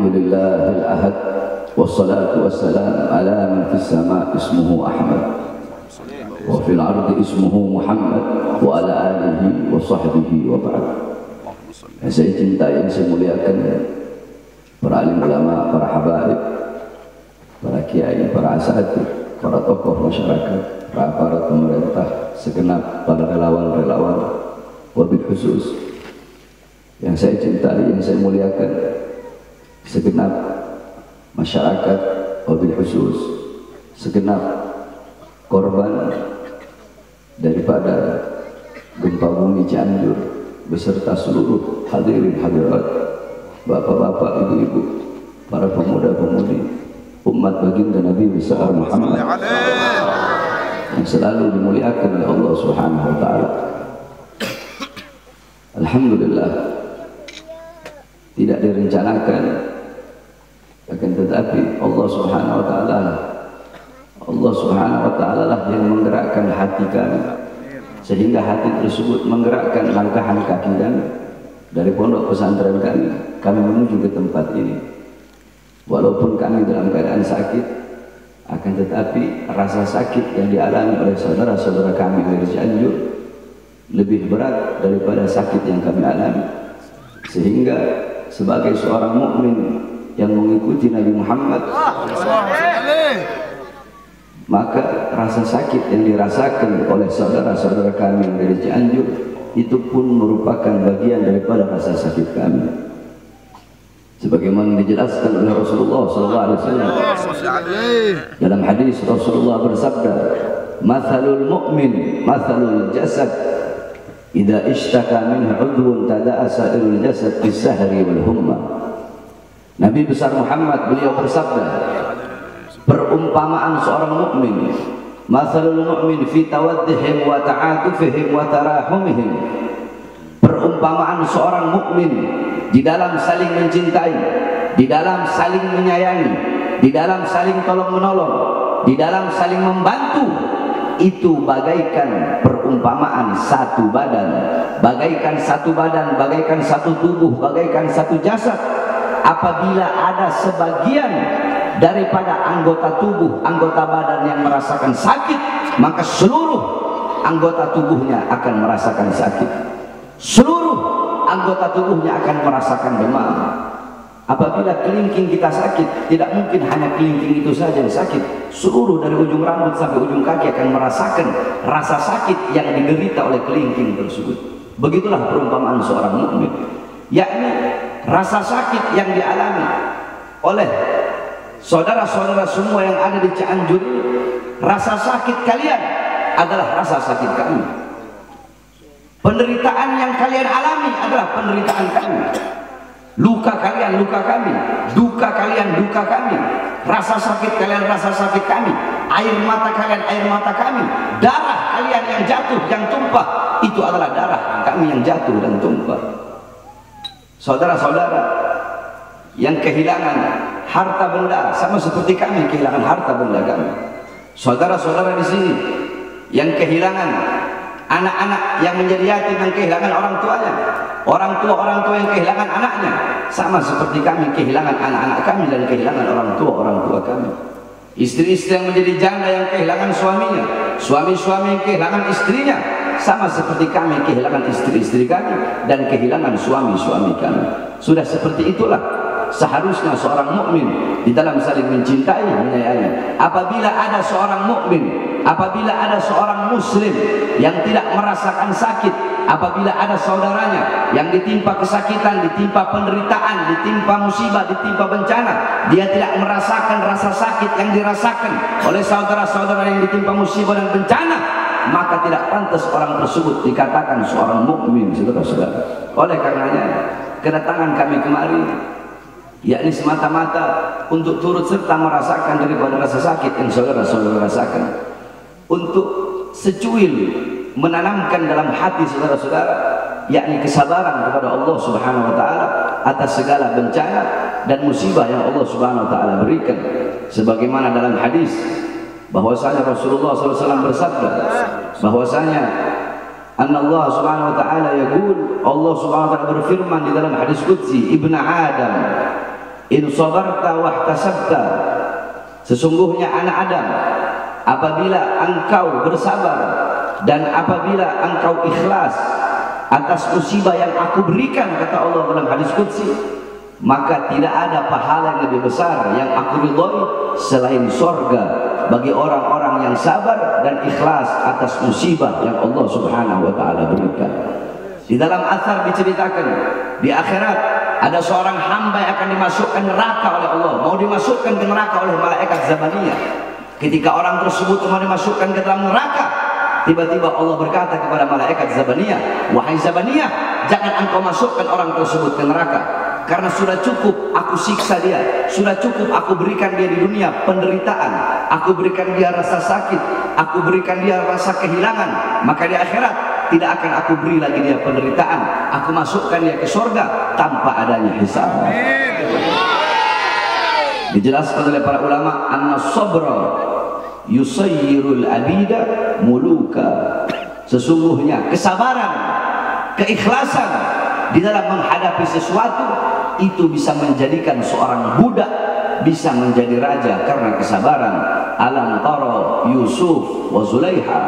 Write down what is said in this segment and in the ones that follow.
Alhamdulillahil ahad wassalatu wassalam ala man fis sama ismuhu Ahmad wa fil ardi ismuhu Muhammad wa ala alihi wa sahbihi wa ba'd. Yang saya cintai, yang saya muliakan, para alim ulama, para habaib, para kiai, para asatidz, para tokoh masyarakat, para aparat pemerintah, segenap para relawan-relawan, wabil khusus yang saya cintai, yang saya muliakan, segenap masyarakat, wabil khusus segenap korban daripada gempa bumi Cianjur beserta seluruh hadirin hadirat, bapak-bapak, ibu-ibu, para pemuda-pemudi umat baginda Nabi besar Muhammad yang selalu dimuliakan oleh Allah Subhanahu wa taala. Alhamdulillah, tidak direncanakan, akan tetapi Allah Subhanahu wa taala lah yang menggerakkan hati kami, sehingga hati tersebut menggerakkan langkahan kaki kami dari pondok pesantren kami menuju ke tempat ini. Walaupun kami dalam keadaan sakit, akan tetapi rasa sakit yang dialami oleh saudara-saudara kami dari Cianjur lebih berat daripada sakit yang kami alami, sehingga sebagai seorang mukmin yang mengikuti Nabi Muhammad, maka rasa sakit yang dirasakan oleh saudara-saudara kami dari Cianjur itu pun merupakan bagian daripada rasa sakit kami. Sebagaimana dijelaskan oleh Rasulullah SAW dalam hadis, Rasulullah bersabda, "Mathalul mu'min mathalul jasad, idza ishtaka minhu 'udwun tada'a sa'irul jasad bis-sahri wal humma." Nabi besar Muhammad beliau bersabda, perumpamaan seorang mukmin, mathalul mu'min fi tawaddihim wa ta'atufihim wa tarahumihim, perumpamaan seorang mukmin di dalam saling mencintai, di dalam saling menyayangi, di dalam saling tolong menolong, di dalam saling membantu, itu bagaikan perumpamaan satu badan, bagaikan satu badan, bagaikan satu tubuh, bagaikan satu jasad. Apabila ada sebagian daripada anggota tubuh, anggota badan yang merasakan sakit, maka seluruh anggota tubuhnya akan merasakan sakit. Seluruh anggota tubuhnya akan merasakan demam. Apabila kelingking kita sakit, tidak mungkin hanya kelingking itu saja yang sakit, seluruh dari ujung rambut sampai ujung kaki akan merasakan rasa sakit yang diderita oleh kelingking tersebut. Begitulah perumpamaan seorang mukmin, yakni rasa sakit yang dialami oleh saudara-saudara semua yang ada di Cianjur, rasa sakit kalian adalah rasa sakit kami. Penderitaan yang kalian alami adalah penderitaan kami. Luka kalian luka kami, duka kalian duka kami, rasa sakit kalian rasa sakit kami, air mata kalian air mata kami, darah kalian yang jatuh yang tumpah itu adalah darah kami yang jatuh dan tumpah. Saudara-saudara yang kehilangan harta benda sama seperti kami kehilangan harta benda kami. Saudara-saudara di sini yang kehilangan anak-anak yang menjadi yatim, yang kehilangan orang tuanya, orang tua yang kehilangan anaknya, sama seperti kami kehilangan anak-anak kami dan kehilangan orang tua kami. Istri-istri yang menjadi janda yang kehilangan suaminya, suami-suami yang kehilangan istrinya, sama seperti kami kehilangan istri-istri kami dan kehilangan suami-suami kami. Sudah seperti itulah seharusnya seorang mukmin di dalam saling mencintai, menyayangi. Apabila ada seorang mukmin, apabila ada seorang muslim yang tidak merasakan sakit, apabila ada saudaranya yang ditimpa kesakitan, ditimpa penderitaan, ditimpa musibah, ditimpa bencana, dia tidak merasakan rasa sakit yang dirasakan oleh saudara-saudara yang ditimpa musibah dan bencana, maka tidak pantas orang tersebut dikatakan seorang mukmin, saudara-saudara. Oleh karenanya kedatangan kami kemari yakni semata-mata untuk turut serta merasakan daripada rasa sakit yang saudara-saudara rasakan, untuk secuil menanamkan dalam hati saudara-saudara yakni kesabaran kepada Allah Subhanahu wa taala atas segala bencana dan musibah yang Allah Subhanahu wa taala berikan. Sebagaimana dalam hadis bahwasanya Rasulullah SAW bersabda bahwasanya Allah Subhanahu wa taala yaqul, Allah Subhanahu wa taala berfirman di dalam hadis qudsi, Ibnu Adam In sabarta wahtasabta, sesungguhnya anak Adam, apabila engkau bersabar dan apabila engkau ikhlas atas musibah yang aku berikan, kata Allah dalam hadis qudsi, maka tidak ada pahala yang lebih besar yang aku ridhoi selain sorga bagi orang-orang yang sabar dan ikhlas atas musibah yang Allah subhanahu wa ta'ala berikan. Di dalam athar diceritakan, di akhirat ada seorang hamba yang akan dimasukkan neraka oleh Allah, mau dimasukkan ke neraka oleh malaikat Zabaniyah. Ketika orang tersebut mau dimasukkan ke dalam neraka, tiba-tiba Allah berkata kepada malaikat Zabaniyah, wahai Zabaniyah, jangan engkau masukkan orang tersebut ke neraka, karena sudah cukup aku siksa dia, sudah cukup aku berikan dia di dunia penderitaan, aku berikan dia rasa sakit, aku berikan dia rasa kehilangan, maka di akhirat tidak akan aku beri lagi dia penderitaan, aku masukkan dia ke surga tanpa adanya hisab. Dijelaskan oleh para ulama, anna sabra yusayyirul abida muluka, sesungguhnya kesabaran, keikhlasan di dalam menghadapi sesuatu itu bisa menjadikan seorang budak bisa menjadi raja karena kesabaran. Alam tara Yusuf wa Zulaiha,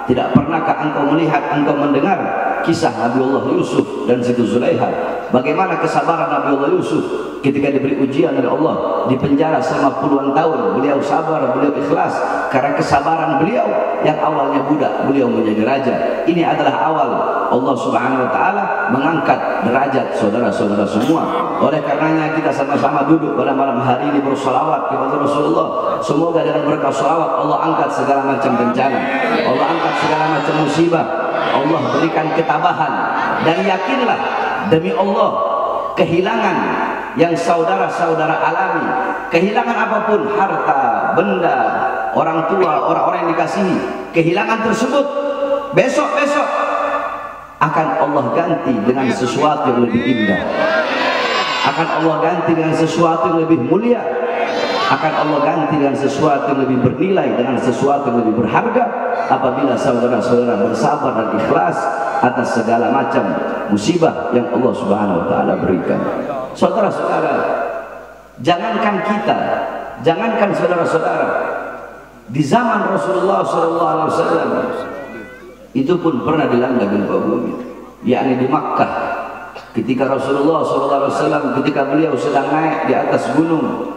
tidak pernahkah engkau melihat, engkau mendengar kisah Nabiullah Yusuf dan Siti Zulaiha, bagaimana kesabaran Nabiullah Yusuf ketika diberi ujian oleh Allah, di penjara selama puluhan tahun, beliau sabar, beliau ikhlas karena kesabaran beliau yang awalnya budak, beliau menjadi raja. Ini adalah awal Allah subhanahu wa ta'ala mengangkat derajat saudara-saudara semua. Oleh karenanya kita sama-sama duduk pada malam hari ini bersolawat kepada Rasulullah. Semoga dengan berkah solawat Allah angkat segala macam bencana, Allah angkat segala macam musibah, Allah berikan ketabahan. Dan yakinlah demi Allah, kehilangan yang saudara-saudara alami, kehilangan apapun, harta, benda, orang tua, orang-orang yang dikasihi, kehilangan tersebut besok-besok akan Allah ganti dengan sesuatu yang lebih indah, akan Allah ganti dengan sesuatu yang lebih mulia, akan Allah ganti dengan sesuatu yang lebih bernilai, dengan sesuatu yang lebih berharga apabila saudara-saudara bersabar dan ikhlas atas segala macam musibah yang Allah subhanahu wa ta'ala berikan. Saudara-saudara, jangankan kita, jangankan saudara-saudara, di zaman Rasulullah SAW itu pun pernah dilanda gempa bumi, yakni di Makkah. Ketika Rasulullah SAW, ketika beliau sedang naik di atas gunung,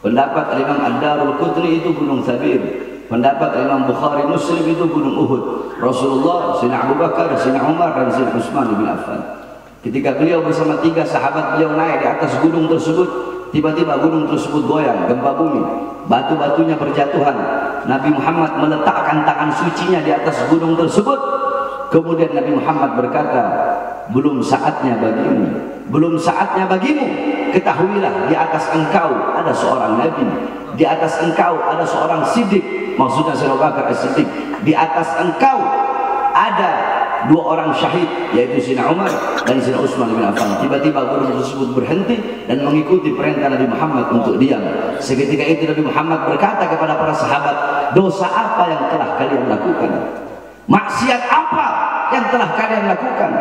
pendapat Imam Ad-Darul Qutni itu gunung Thabir, pendapat Imam Bukhari Muslim itu gunung Uhud. Rasulullah, Sayyidina Abu Bakar, Sayyidina Umar dan Sayyidina Utsman bin Affan, ketika beliau bersama 3 sahabat beliau naik di atas gunung tersebut, tiba-tiba gunung tersebut goyang, gempa bumi, batu-batunya berjatuhan. Nabi Muhammad meletakkan tangan sucinya di atas gunung tersebut. Kemudian Nabi Muhammad berkata, belum saatnya bagimu, belum saatnya bagimu. Ketahuilah di atas engkau ada seorang Nabi, di atas engkau ada seorang Siddiq, maksudnya Sayyidina Abu Bakar As-Siddiq, di atas engkau ada 2 orang syahid, yaitu Sayyidina Umar dan Sayyidina Utsman bin Affan. Tiba-tiba gunung tersebut berhenti dan mengikuti perintah Nabi Muhammad untuk diam. Seketika itu Nabi Muhammad berkata kepada para sahabat, dosa apa yang telah kalian lakukan? Maksiat apa yang telah kalian lakukan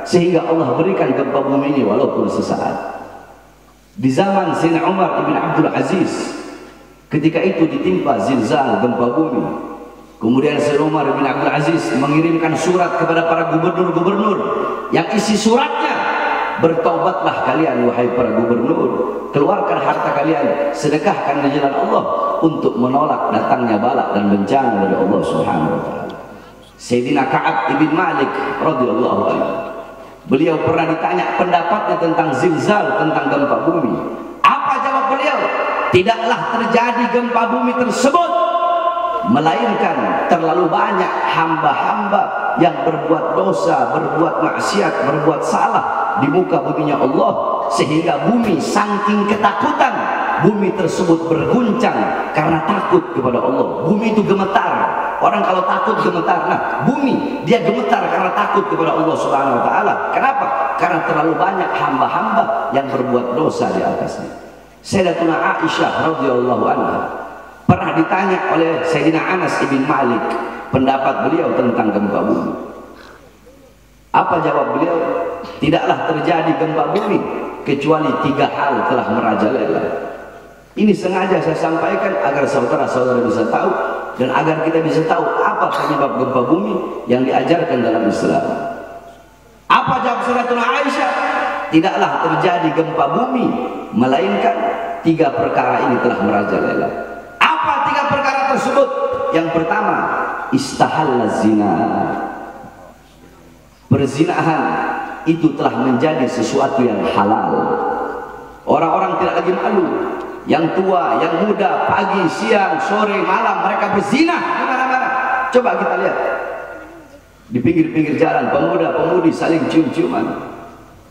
sehingga Allah berikan gempa bumi ini walaupun sesaat? Di zaman Sayyidina Umar ibn Abdul Aziz, ketika itu ditimpa zilzal, gempa bumi. Kemudian Sayyidina Umar bin Abdul Aziz mengirimkan surat kepada para gubernur-gubernur yang isi suratnya, bertaubatlah kalian wahai para gubernur, keluarkan harta kalian, sedekahkan di jalan Allah untuk menolak datangnya bala dan bencana dari Allah Subhanahu wa taala. Sayyidina Ka'ab ibn Malik radhiyallahu anhu, beliau pernah ditanya pendapatnya tentang zilzal, tentang gempa bumi. Apa jawab beliau? Tidaklah terjadi gempa bumi tersebut melainkan terlalu banyak hamba-hamba yang berbuat dosa, berbuat maksiat, berbuat salah di muka buminya Allah, sehingga bumi saking ketakutan, bumi tersebut berguncang karena takut kepada Allah. Bumi itu gemetar. Orang kalau takut gemetar. Nah, bumi dia gemetar karena takut kepada Allah Subhanahu wa taala. Kenapa? Karena terlalu banyak hamba-hamba yang berbuat dosa di atasnya. Sayyidatuna Aisyah radhiyallahu anha pernah ditanya oleh Sayyidina Anas ibn Malik pendapat beliau tentang gempa bumi. Apa jawab beliau? Tidaklah terjadi gempa bumi kecuali 3 hal telah merajalela. Ini sengaja saya sampaikan agar saudara-saudara bisa tahu dan agar kita bisa tahu apa penyebab gempa bumi yang diajarkan dalam Islam. Apa jawab Sayyidatuna Aisyah? Tidaklah terjadi gempa bumi melainkan 3 perkara ini telah merajalela. Apa 3 perkara tersebut? Yang pertama, istahalla zina. Perzinahan itu telah menjadi sesuatu yang halal. Orang-orang tidak lagi malu. Yang tua, yang muda, pagi, siang, sore, malam mereka berzina di mana-mana. Coba kita lihat di pinggir-pinggir jalan, pemuda-pemudi saling cium-ciuman,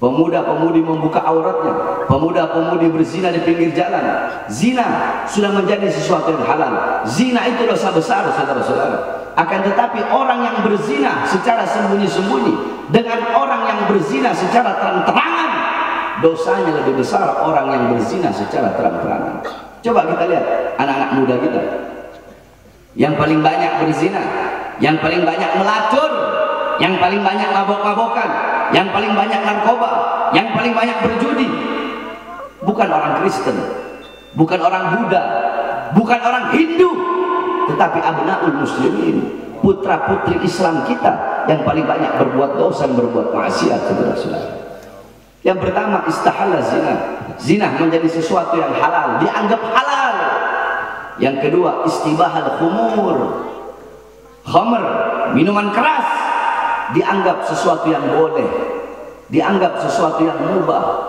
pemuda-pemudi membuka auratnya, pemuda-pemudi berzina di pinggir jalan. Zina sudah menjadi sesuatu yang halal. Zina itu dosa besar, saudara-saudara. Akan tetapi orang yang berzina secara sembunyi-sembunyi dengan orang yang berzina secara terang-terangan, dosanya lebih besar orang yang berzina secara terang-terangan. Coba kita lihat anak-anak muda kita yang paling banyak berzina, yang paling banyak melacur, yang paling banyak mabok-mabokan, yang paling banyak narkoba, yang paling banyak berjudi. Bukan orang Kristen, bukan orang Buddha, bukan orang Hindu, tetapi abnaul muslimin, putra-putri Islam kita yang paling banyak berbuat dosa dan berbuat maksiat, saudara-saudara. Yang pertama, istahalla zina. Zina menjadi sesuatu yang halal, dianggap halal. Yang kedua, istibahal khumur. Khamr, minuman keras, dianggap sesuatu yang boleh, dianggap sesuatu yang mubah.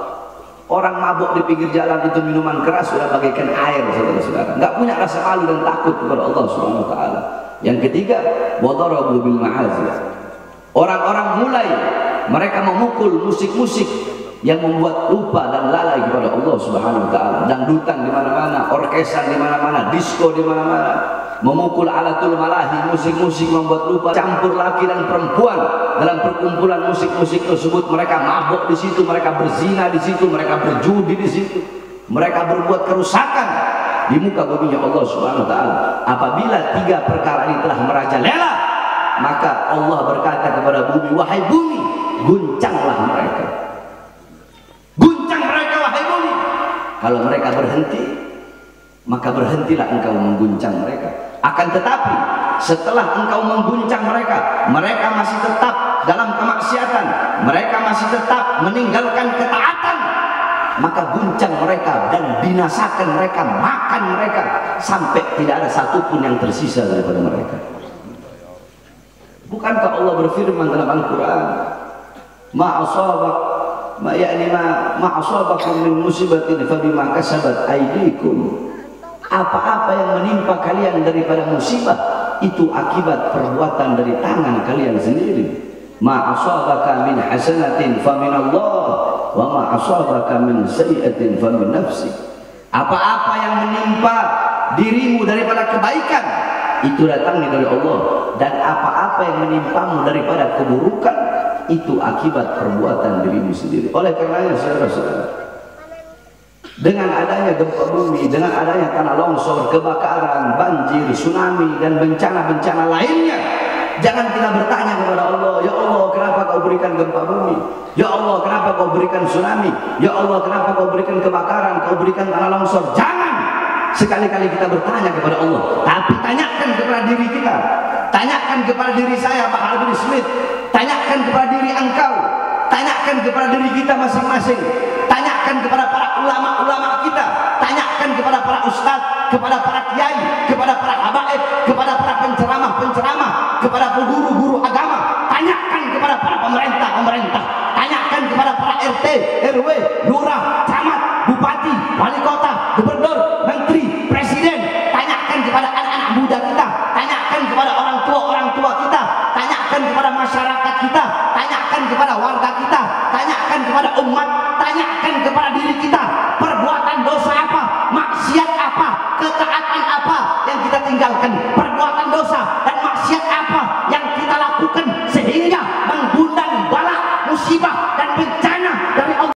Orang mabuk di pinggir jalan itu minuman keras sudah bagaikan air, saudara-saudara. Nggak punya rasa malu dan takut kepada Allah Subhanahu wa taala. Yang ketiga, wadarabu bil ma'azif. Orang-orang mulai mereka memukul musik-musik yang membuat lupa dan lalai kepada Allah Subhanahu wa taala. Dangdutan di mana-mana, orkesan di mana-mana, disco di mana-mana, memukul alatul malahi, musik-musik membuat lupa, campur laki dan perempuan dalam perkumpulan musik-musik tersebut. Mereka mabuk di situ, mereka berzina di situ, mereka berjudi di situ, mereka berbuat kerusakan di muka bumi Allah Subhanahu wa taala. Apabila 3 perkara ini telah merajalela, maka Allah berkata kepada bumi, wahai bumi, guncanglah mereka. Guncang mereka, wahai bumi. Kalau mereka berhenti, maka berhentilah engkau mengguncang mereka. Akan tetapi setelah engkau mengguncang mereka, mereka masih tetap dalam kemaksiatan, mereka masih tetap meninggalkan ketaatan, maka guncang mereka dan binasakan mereka, makan mereka sampai tidak ada satupun yang tersisa daripada mereka. Bukankah Allah berfirman dalam Al-Quran, ma asabakum min musibatin fabima kasabat aydikum. Apa-apa yang menimpa kalian daripada musibah itu akibat perbuatan dari tangan kalian sendiri. Ma asabaka min hasanatin faminallah wa ma asabaka min sayyi'atin famin nafsik. Apa-apa yang menimpa dirimu daripada kebaikan itu datangnya dari Allah, dan apa-apa yang menimpamu daripada keburukan itu akibat perbuatan dirimu sendiri. Oleh karenanya, saudara-saudara, dengan adanya gempa bumi, dengan adanya tanah longsor, kebakaran, banjir, tsunami, dan bencana-bencana lainnya, jangan kita bertanya kepada Allah, ya Allah kenapa kau berikan gempa bumi, ya Allah kenapa kau berikan tsunami, ya Allah kenapa kau berikan kebakaran, kau berikan tanah longsor. Jangan sekali-kali kita bertanya kepada Allah, tapi tanyakan kepada diri kita, tanyakan kepada diri saya, Pak Harbi Smith, tanyakan kepada diri engkau, tanyakan kepada diri kita masing-masing, tanyakan kepada para ulama-ulama kita, tanyakan kepada para ustadz, kepada para kiai, kepada para habaib, kepada para penceramah-penceramah, kepada guru-guru agama, tanyakan kepada para pemerintah-pemerintah, tanyakan kepada para RT, RW, lurah, camat, bupati, wali kota, gubernur, menteri, presiden, tanyakan kepada anak-anak muda kita, tanyakan kepada orang tua kita, tanyakan kepada masyarakat kita, tanyakan kepada warga kita, tanyakan kepada umat, tanyakan kepada diri kita, perbuatan dosa apa, maksiat apa, ketaatan apa yang kita tinggalkan, perbuatan dosa